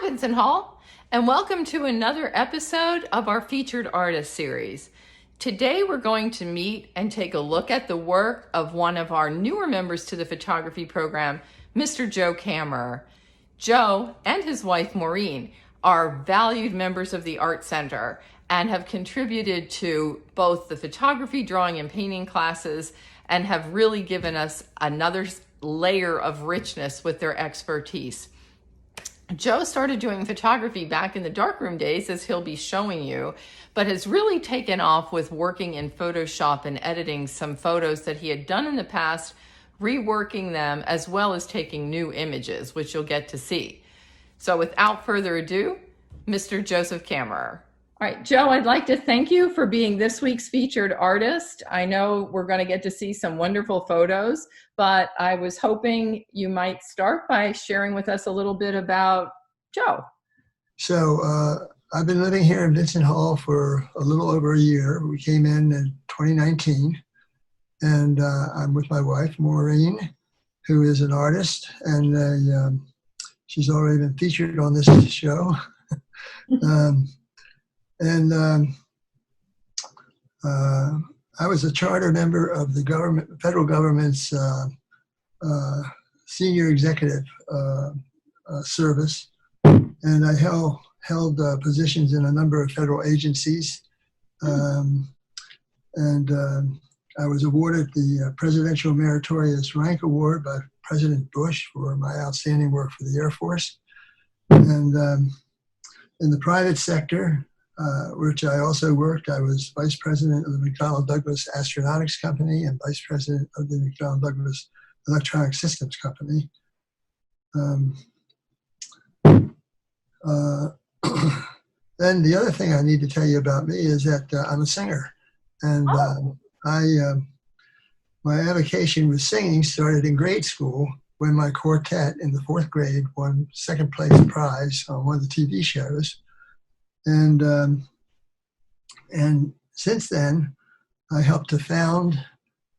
Vincent Hall, and welcome to another episode of our Featured Artist series. Today we're going to meet and take a look at the work of one of our newer members to the photography program, Mr. Joe Kammerer. Joe and his wife Maureen are valued members of the Art Center and have contributed to both the photography, drawing, and painting classes and have really given us another layer of richness with their expertise. Joe started doing photography back in the darkroom days, as he'll be showing you, but has really taken off with working in Photoshop and editing some photos that he had done in the past, reworking them, as well as taking new images, which you'll get to see. So without further ado, Mr. Joseph Kammerer. All right, Joe, I'd like to thank you for being this week's featured artist. I know we're going to get to see some wonderful photos, but I was hoping you might start by sharing with us a little bit about Joe. So I've been living here in Vincent Hall for a little over a year. We came in 2019, and I'm with my wife, Maureen, who is an artist, and she's already been featured on this show. I was a charter member of the federal government's senior executive service, and I held positions in a number of federal agencies. I was awarded the Presidential Meritorious Rank Award by President Bush for my outstanding work for the Air Force. And in the private sector, which I also worked, I was vice president of the McDonnell Douglas Astronautics Company and vice president of the McDonnell Douglas Electronic Systems Company. Then the other thing I need to tell you about me is that I'm a singer, and my avocation with singing started in grade school when my quartet in the fourth grade won second place prize on one of the TV shows. And since then, I helped to found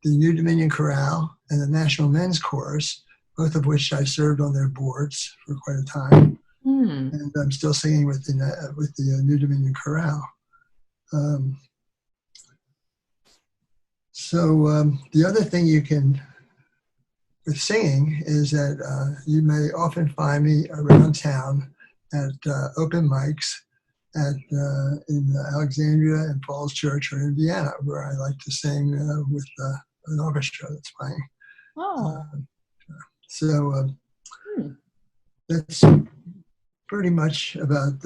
the New Dominion Chorale and the National Men's Chorus, both of which I served on their boards for quite a time. And I'm still singing with the New Dominion Chorale. The other thing you can, with singing, is that you may often find me around town at open mics in Alexandria and Falls Church or in Vienna, where I like to sing with an orchestra that's playing. That's pretty much about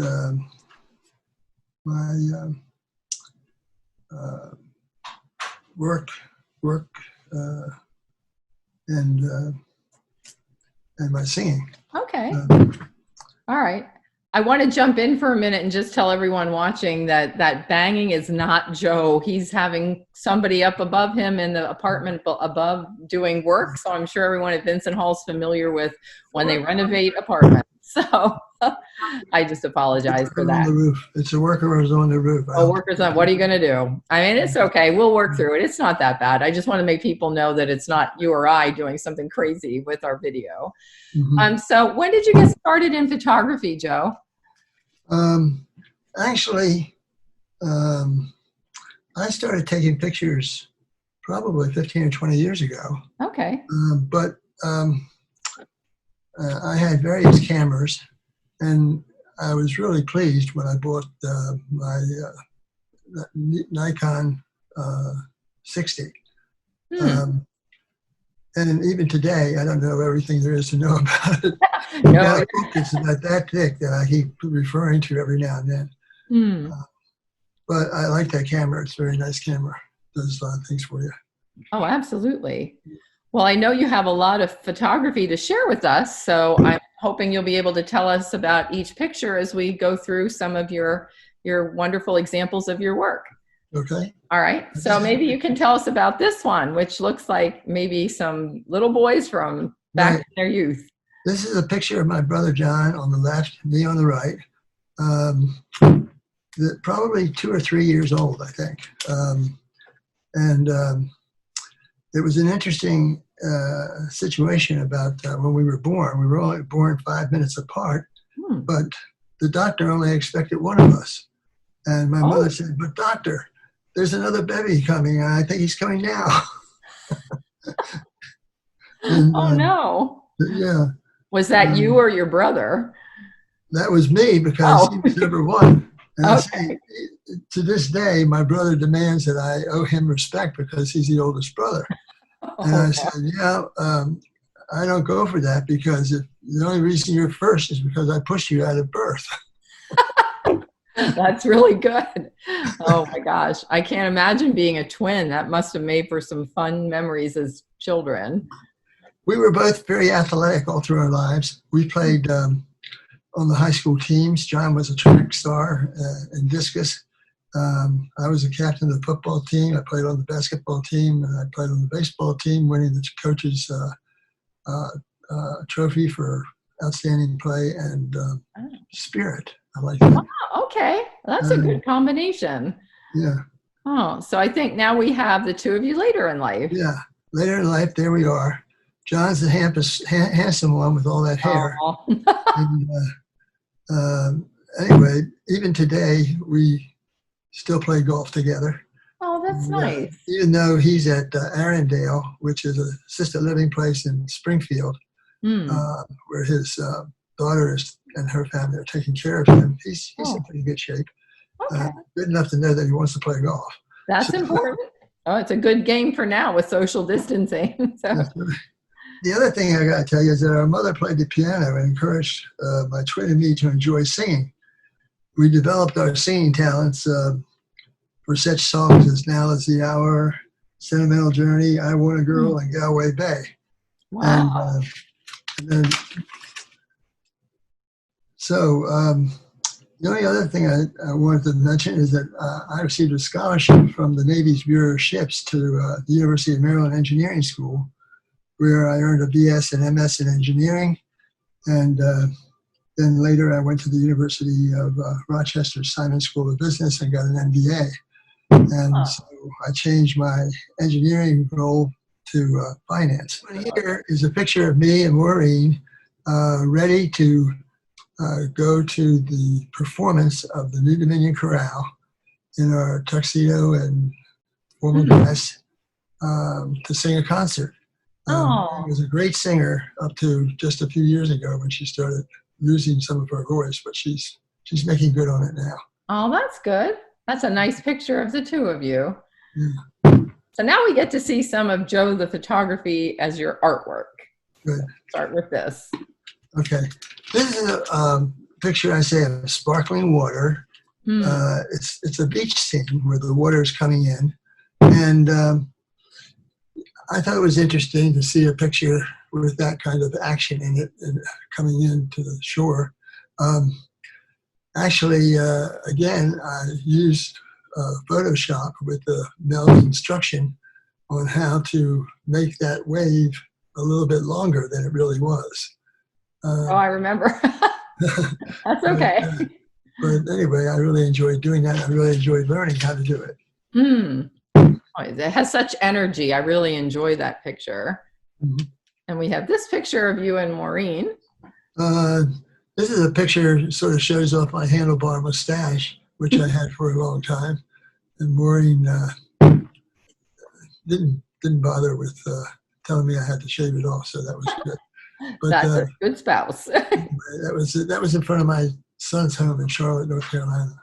my work and my singing. Okay. All right. I want to jump in for a minute and just tell everyone watching that banging is not Joe. He's having somebody up above him in the apartment above doing work. So I'm sure everyone at Vincent Hall is familiar with when they renovate apartments. So I just apologize for that. On the roof. It's a worker who's on the roof. Oh, workers on. What are you going to do? I mean, it's okay. We'll work through it. It's not that bad. I just want to make people know that it's not you or I doing something crazy with our video. So when did you get started in photography, Joe? Actually, I started taking pictures probably 15 or 20 years ago. Okay. But I had various cameras, and I was really pleased when I bought my Nikon 60. And even today, I don't know everything there is to know about it. No. It's about that thick that I keep referring to every now and then. But I like that camera. It's a very nice camera. It does a lot of things for you. Oh, absolutely. Well, I know you have a lot of photography to share with us, so I'm hoping you'll be able to tell us about each picture as we go through some of your wonderful examples of your work. Okay. All right. So maybe you can tell us about this one, which looks like maybe some little boys from back in their youth. This is a picture of my brother John on the left, me on the right. Probably 2 or 3 years old, I think. It was an interesting situation about when we were born. We were only born 5 minutes apart, but the doctor only expected one of us. And my mother Oh, said, "But doctor, there's another baby coming, and I think he's coming now." And oh no. yeah, Was that you um, or your brother? that was me because he Oh, was number one. And I say, okay. to this day, my brother demands that I owe him respect because he's the oldest brother. And Oh, I no. said, "Yeah, I don't go for that because the only reason you're first is because I pushed you out of birth." That's really good. Oh my gosh. I can't imagine being a twin. That must have made for some fun memories as children. We were both very athletic all through our lives. We played on the high school teams. John was a track star in discus. I was a captain of the football team. I played on the basketball team, and I played on the baseball team, winning the coach's trophy for outstanding play and spirit. I like that. Okay. That's a Um, good combination. yeah, Oh, so I think now we have the two of you later in life. yeah. Later in life, there we are. John's the handsome one with all that hair. Oh, And anyway, even today, we still play golf together. oh, that's And, nice. even though he's at Arendelle, which is a assisted living place in Springfield, Hmm. where his daughter and her family are taking care of him, he's in Oh, pretty good shape. okay. Good enough to know that he wants to play golf. So That's important. Oh, it's a good game for now with social distancing. So, the other thing I got to tell you is that our mother played the piano and encouraged my twin and me to enjoy singing. We developed our singing talents for such songs as "Now Is the Hour," "Sentimental Journey," "I Want a Girl," and "Galway Bay." And, wow. and then, so the only other thing I wanted to mention is that I received a scholarship from the Navy's Bureau of Ships to the University of Maryland Engineering School, where I earned a BS and MS in engineering. And then later I went to the University of Rochester Simon School of Business and got an MBA. And so I changed my engineering role to finance. Here is a picture of me and Maureen ready to go to the performance of the New Dominion Chorale in our tuxedo and formal dress to sing a concert. Oh, She was a great singer up to just a few years ago when she started losing some of her voice, but she's making good on it now. oh, that's good. That's a nice picture of the two of you. Yeah, So now we get to see some of Joe the photography as your artwork. good. Start with this. Okay. This is a picture, I say, of sparkling water. Hmm. It's a beach scene where the water is coming in. And I thought it was interesting to see a picture with that kind of action in it and coming into the shore. Actually, again, I used Photoshop with the Mel's instruction on how to make that wave a little bit longer than it really was. Oh, I remember. That's but, okay. but anyway, I really enjoyed doing that. I really enjoyed learning how to do it. Hmm. Oh, it has such energy. I really enjoy that picture. Mhm. And we have this picture of you and Maureen. Uh, this is a picture sort of shows off my handlebar mustache, which I had for a long time. And Maureen didn't bother with telling me I had to shave it off, so that was good. But That's a good spouse. that was in front of my son's home in Charlotte, North Carolina.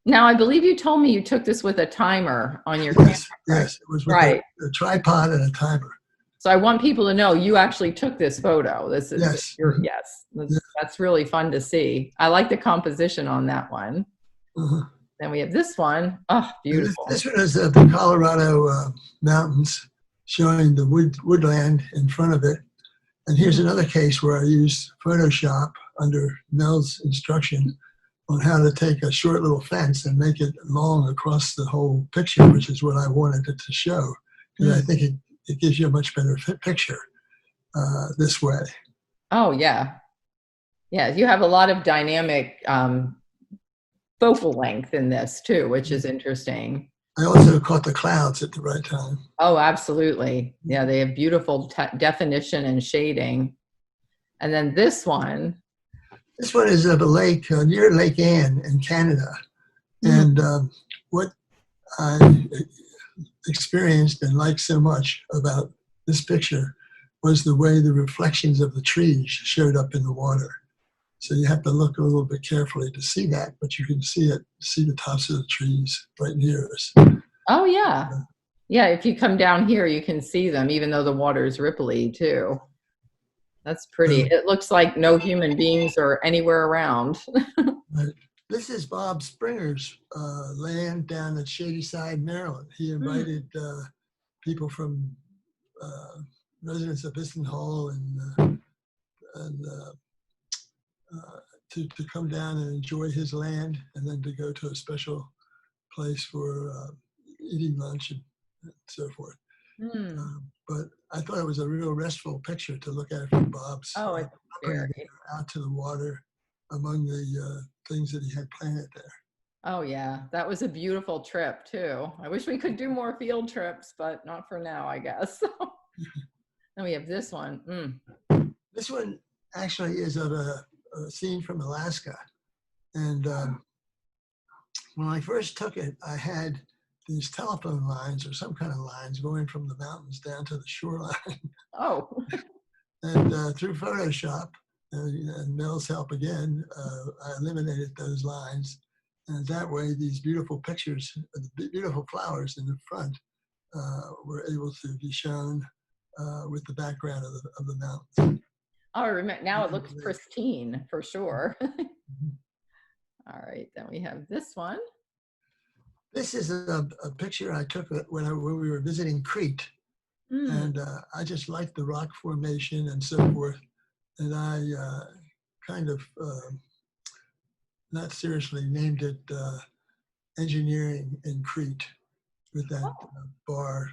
Now, I believe you told me you took this with a timer on your Yes, camera. yes, it was with Right. a tripod and a timer. So I want people to know you actually took this photo. This is Yes. yes. That's really fun to see. I like the composition on that one. Uh-huh. Then we have this one. Oh, beautiful. This one is the Colorado mountains, showing the woodland in front of it. And here's another case where I used Photoshop under Mel's instruction on how to take a short little fence and make it long across the whole picture, which is what I wanted it to show. Because I think it gives you a much better picture this way. Oh, yeah. Yeah, you have a lot of dynamic focal length in this too, which is interesting. I also caught the clouds at the right time. Oh, absolutely. Yeah, they have beautiful definition and shading. And then this one. This one is of a lake near Lake Anne in Canada. Mm. And what I experienced and liked so much about this picture was the way the reflections of the trees showed up in the water. So you have to look a little bit carefully to see that, but you can see it, see the tops of the trees right near us. Oh yeah. Yeah, if you come down here, you can see them, even though the water is ripply too. That's pretty. It looks like no human beings are anywhere around. Right. This is Bob Springer's land down at Shadyside, Maryland. He Hmm. invited people from residents of Biston Hall and to come down and enjoy his land, and then to go to a special place for eating lunch and so forth. Hmm. But I thought it was a real restful picture to look at from Bob's Oh, it's property very. there, out to the water among the things that he had planted there. Oh yeah, that was a beautiful trip too. I wish we could do more field trips, but not for now, I guess. Then we have this one. This one actually is of a scene from Alaska. And when I first took it, I had these telephone lines or some kind of lines going from the mountains down to the shoreline. Oh. And through Photoshop and Mel's help again, I eliminated those lines. And that way, these beautiful pictures, the beautiful flowers in the front, were able to be shown with the background of the mountains. Oh, I remember now. It looks pristine for sure. All right, then we have this one. This is a picture I took when we were visiting Crete. And I just liked the rock formation and so forth. And I kind of, not seriously, named it Engineering in Crete, with that bar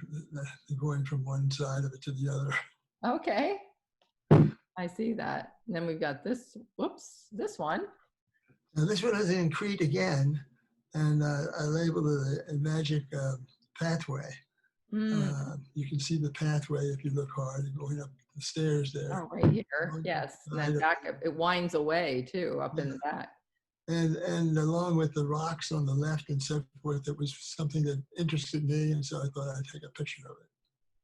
going from one side of it to the other. Okay. I see that. And then we've got this, whoops, this one. Now this one is in Crete again, and I labeled it a magic pathway. You can see the pathway if you look hard, going up the stairs there. Oh, right here. Yes. And then back, it winds away too, up in the back. And along with the rocks on the left and so forth, it was something that interested me, and so I thought I'd take a picture of it.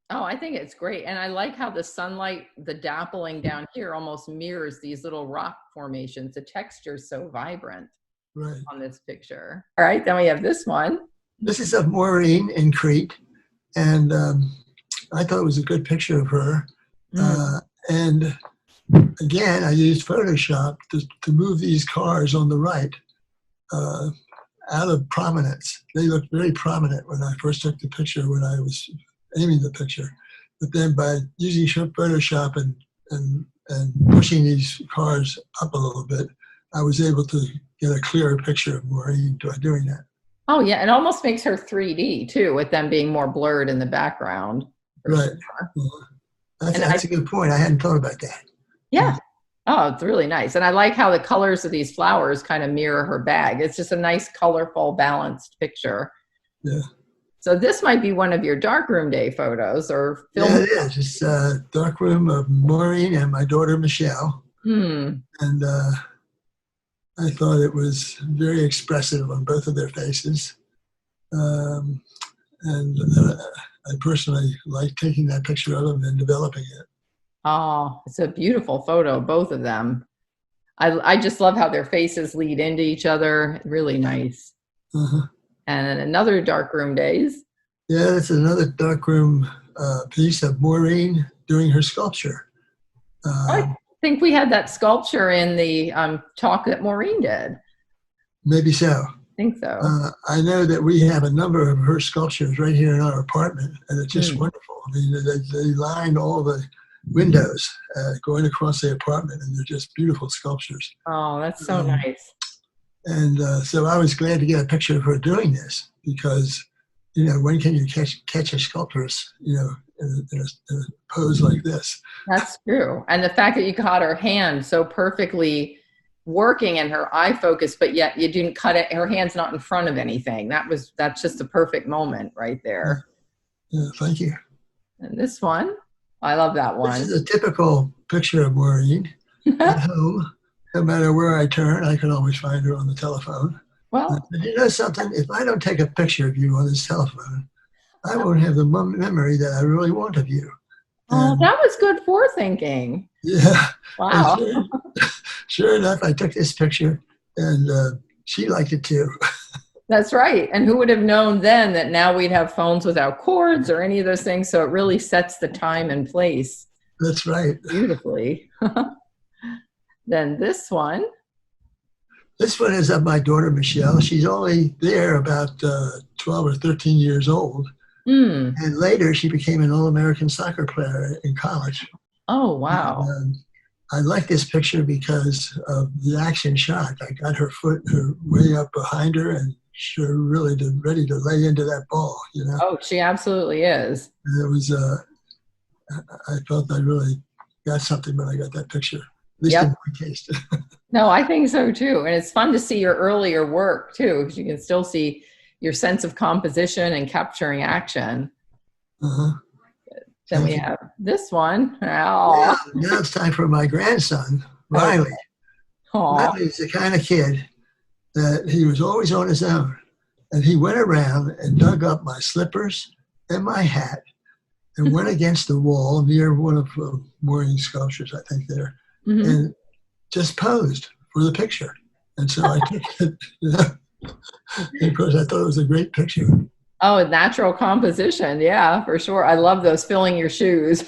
Oh, I think it's great. And I like how the sunlight, the dappling down here almost mirrors these little rock formations. The texture is so vibrant on this picture. All right, then we have this one. This is of Maureen in Crete, and I thought it was a good picture of her. And again, I used Photoshop to move these cars on the right out of prominence. They looked very prominent when I first took the picture, when I was aiming the picture. But then by using Photoshop and pushing these cars up a little bit, I was able to get a clearer picture of Maureen by doing that. Oh yeah, it almost makes her 3D too, with them being more blurred in the background. Right. Sure. That's a good point. I hadn't thought about that. Yeah. Oh, it's really nice. And I like how the colors of these flowers kind of mirror her bag. It's just a nice, colorful, balanced picture. Yeah. So this might be one of your darkroom day photos or film. Yeah, it is. It's a darkroom of Maureen and my daughter, Michelle. And I thought it was very expressive on both of their faces. And I personally like taking that picture of them and developing it. Oh, it's a beautiful photo, both of them. I just love how their faces lead into each other. Really nice. And then another darkroom days. Yeah, that's another darkroom piece of Maureen doing her sculpture. I think we had that sculpture in the talk that Maureen did. Maybe so. I think so. I know that we have a number of her sculptures right here in our apartment, and it's just wonderful. I mean, they line all the windows going across the apartment, and they're just beautiful sculptures. Oh, that's so nice. And so I was glad to get a picture of her doing this, because, you know, when can you catch a sculptress, you know, in a pose like this? That's true. And the fact that you caught her hand so perfectly working in her eye focus, but yet you didn't cut it. Her hand's not in front of anything. That's just a perfect moment right there. Yeah, thank you. And this one, I love that one. This is a typical picture of Maureen at home. No matter where I turn, I can always find her on the telephone. Well, You know something? If I don't take a picture of you on this telephone, I won't have the memory that I really want of you. oh, And that was good forethinking. yeah, and Wow. sure enough, I took this picture, and she liked it too. That's right. And who would have known then that now we'd have phones without cords or any of those things? So it really sets the time and place That's right. beautifully. Then this one. This one is of my daughter, Michelle. She's only there about 12 or 13 years old. Mm. And later, she became an All-American soccer player in college. Oh, And, wow. I like this picture because of the action shot. I got her way up behind her, and she really ready to lay into that ball, you know. Oh, she absolutely is. And it was, I felt I really got something when I got that picture, at least in Yep. my case. No, I think so too. And it's fun to see your earlier work too, because you can still see your sense of composition and capturing action. Uh-huh. Then Thank we you. have this one. Now, Oh, now it's time for my grandson, Riley. oh, Riley's the kind of kid that he was always on his own. And he went around and dug up my slippers and my hat and went against the wall near one of Maureen's sculptures, I think there, mm-hmm. and just posed for the picture. And so I took it, you know, and of course I thought it was a great picture. Oh, natural composition. Yeah, for sure. I love those filling your shoes.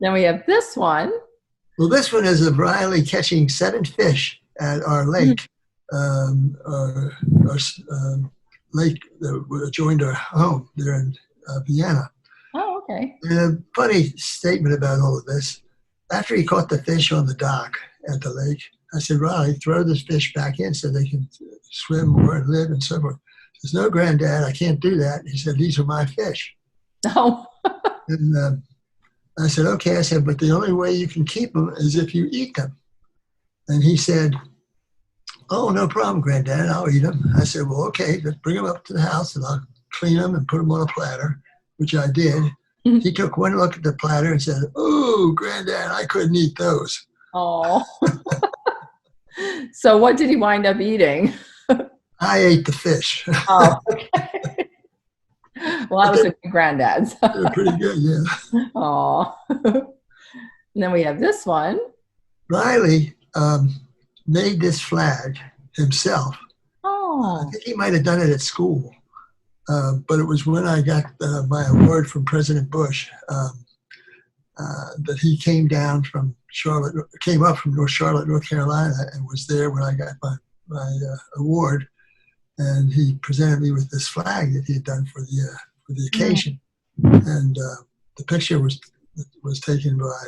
Then we have this one. Well, this one is of Riley catching 7 fish at our lake, our lake that adjoined our home there in Vienna. Oh, okay. And a funny statement about all of this. After he caught the fish on the dock at the lake, I said, Riley, throw this fish back in so they can swim more and live and so forth. He says, no, Granddad, I can't do that. He said, these are my fish. Oh, And I said, okay. I said, but the only way you can keep them is if you eat them. And he said, oh, no problem, Granddad, I'll eat them. I said, well, okay, let's bring them up to the house and I'll clean them and put them on a platter, which I did. He took one look at the platter and said, oh, Granddad, I couldn't eat those. oh. So what did he wind up eating? I ate the fish. Oh, okay. Well, that was a good granddad's. They're pretty good, yeah. Oh. And then we have this one. Riley made this flag himself. Oh. I think he might have done it at school, but it was when I got my award from President Bush that he came up from North Charlotte, North Carolina, and was there when I got my award. And he presented me with this flag that he had done for the occasion. And the picture was taken by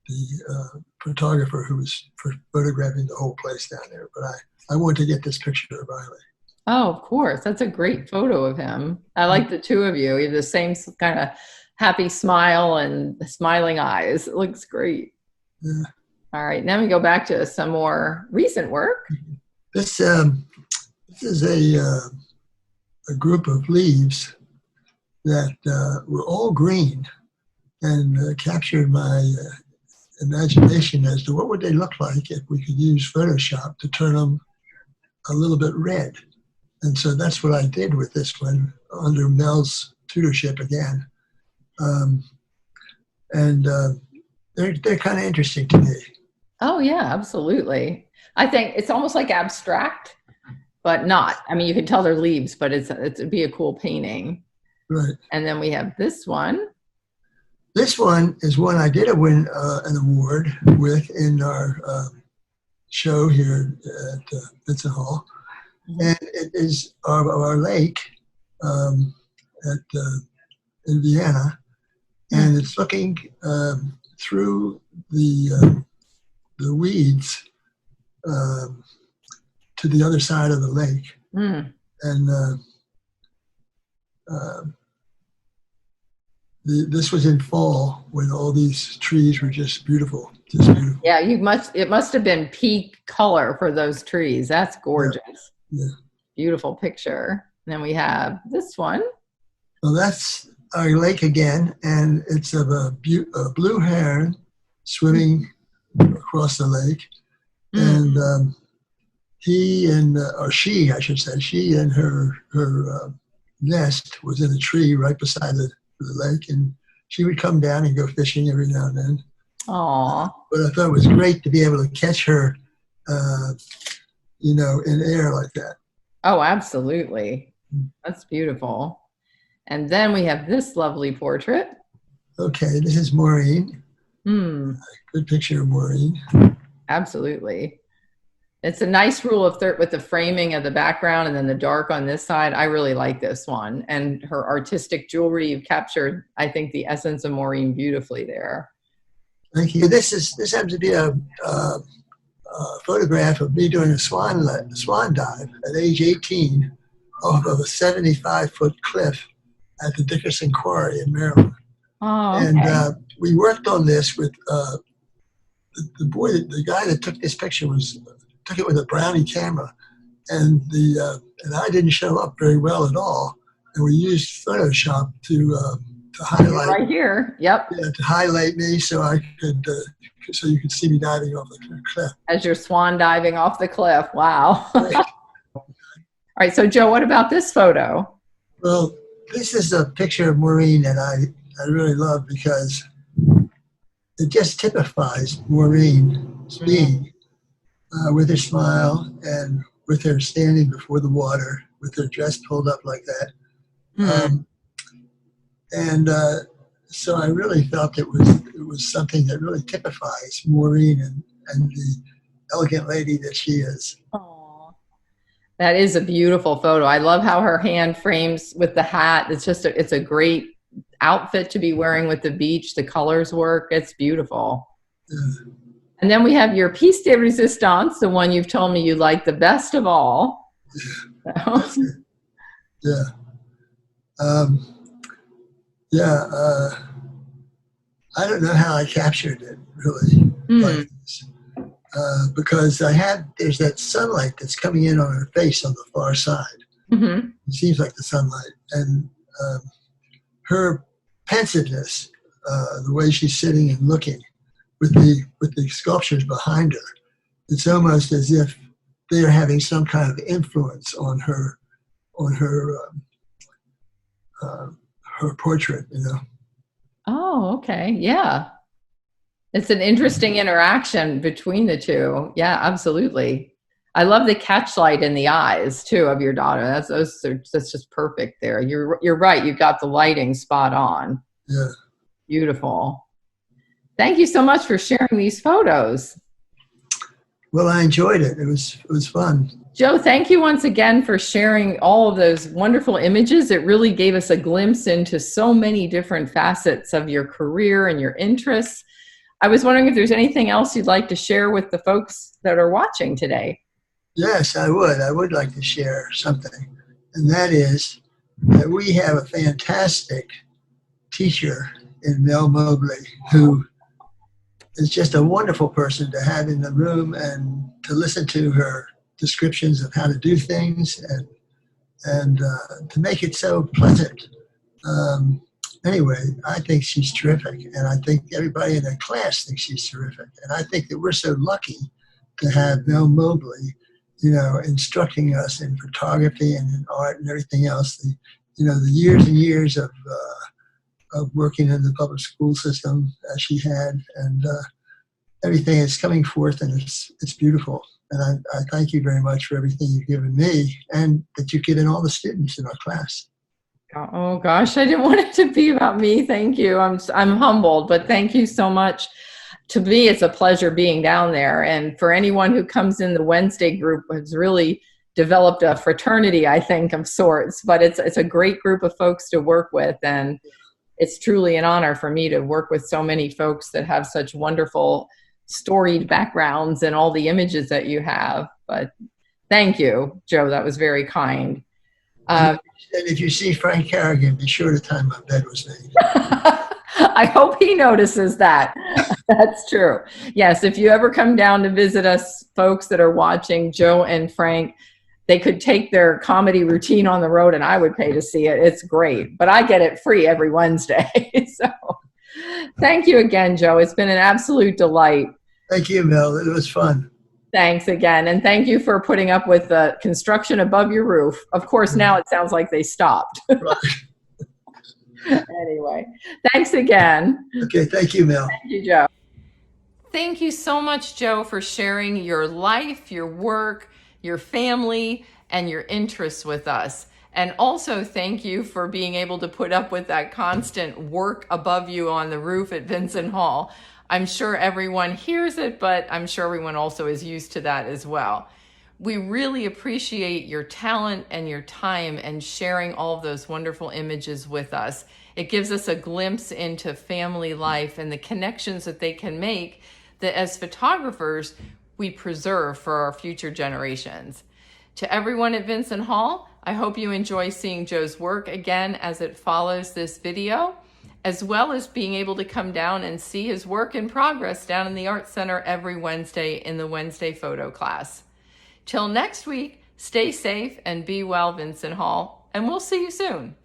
the photographer who was photographing the whole place down there. But I wanted to get this picture of Riley. Oh, of course. That's a great photo of him. I like the two of you. You have the same kind of happy smile and smiling eyes. It looks great. Yeah. All right. Now we go back to some more recent work. This is a group of leaves that were all green and captured my imagination as to what would they look like if we could use Photoshop to turn them a little bit red. And so that's what I did with this one under Mel's tutorship again. They're kind of interesting to me. Oh, yeah, absolutely. I think it's almost like abstract, but not. I mean, you can tell they're leaves, but it'd be a cool painting. Right. And then we have this one. This one is one I did win an award with in our show here at Vincent Hall. And it is our lake in Vienna. And it's looking through the weeds to the other side of the lake. And this was in fall when all these trees were just beautiful. Yeah, it must have been peak color for those trees. That's gorgeous. Yeah. Beautiful picture. And then we have this one. Well, that's our lake again, and it's of a blue heron swimming across the lake. Mm. And he and, or she, I should say, she and her nest was in a tree right beside the lake. And she would come down and go fishing every now and then. Aw. But I thought it was great to be able to catch her, in air like that. Oh, absolutely. That's beautiful. And then we have this lovely portrait. Okay, this is Maureen. Hmm. Good picture of Maureen. Absolutely. It's a nice rule of third with the framing of the background and then the dark on this side. I really like this one. And her artistic jewelry, you've captured, I think, the essence of Maureen beautifully there. Thank you. This happens to be a photograph of me doing a swan dive at age 18 off of a 75-foot cliff at the Dickerson Quarry in Maryland. Oh, okay. And we worked on this with the guy that took this picture took it with a Brownie camera, and I didn't show up very well at all. And we used Photoshop to highlight right here. Yep. Yeah, to highlight me so I could so you could see me diving off the cliff. As you're swan diving off the cliff. Wow. All right. So Joe, what about this photo? Well, this is a picture of Maureen that I really love because it just typifies Maureen's being, with her smile and with her standing before the water, with her dress pulled up like that. So I really felt it was something that really typifies Maureen and the elegant lady that she is. Aww. That is a beautiful photo. I love how her hand frames with the hat. It's a great outfit to be wearing with the beach. The colors work. It's beautiful. Yeah. And then we have your piece de resistance, the one you've told me you like the best of all. Yeah. I don't know how I captured it really like this. Because there's that sunlight that's coming in on her face on the far side. Mm-hmm. It seems like the sunlight. And her pensiveness, the way she's sitting and looking with the sculptures behind her, it's almost as if they're having some kind of influence on her portrait, Oh, okay. Yeah. It's an interesting interaction between the two. Yeah, absolutely. I love the catchlight in the eyes too of your daughter. That's just perfect there. You're right. You got the lighting spot on. Yeah. Beautiful. Thank you so much for sharing these photos. Well, I enjoyed it. It was fun. Joe, thank you once again for sharing all of those wonderful images. It really gave us a glimpse into so many different facets of your career and your interests. I was wondering if there's anything else you'd like to share with the folks that are watching today. Yes, I would. I would like to share something. And that is that we have a fantastic teacher in Mel Mobley who is just a wonderful person to have in the room and to listen to her descriptions of how to do things and to make it so pleasant. Anyway, I think she's terrific, and I think everybody in the class thinks she's terrific. And I think that we're so lucky to have Mel Mobley, instructing us in photography and in art and everything else. The years and years of working in the public school system as she had, and everything is coming forth, and it's beautiful. And I thank you very much for everything you've given me and that you've given all the students in our class. Oh gosh, I didn't want it to be about me. Thank you. I'm humbled, but thank you so much. To me, it's a pleasure being down there. And for anyone who comes in the Wednesday group, has really developed a fraternity, I think, of sorts. But it's a great group of folks to work with, and it's truly an honor for me to work with so many folks that have such wonderful storied backgrounds and all the images that you have. But thank you, Joe. That was very kind. And if you see Frank Carrigan, be sure to tell him my bed was made. I hope he notices that. That's true. Yes, if you ever come down to visit us, folks that are watching, Joe and Frank, they could take their comedy routine on the road and I would pay to see it. It's great. But I get it free every Wednesday. So thank you again, Joe. It's been an absolute delight. Thank you, Mel. It was fun. Thanks again. And thank you for putting up with the construction above your roof. Of course, now it sounds like they stopped. Right. Anyway, thanks again. Okay, thank you, Mel. Thank you, Joe. Thank you so much, Joe, for sharing your life, your work, your family, and your interests with us. And also thank you for being able to put up with that constant work above you on the roof at Vincent Hall. I'm sure everyone hears it, but I'm sure everyone also is used to that as well. We really appreciate your talent and your time and sharing all of those wonderful images with us. It gives us a glimpse into family life and the connections that they can make that as photographers, we preserve for our future generations. To everyone at Vincent Hall, I hope you enjoy seeing Joe's work again as it follows this video, as well as being able to come down and see his work in progress down in the Art Center every Wednesday in the Wednesday photo class. Till next week, stay safe and be well, Vincent Hall, and we'll see you soon.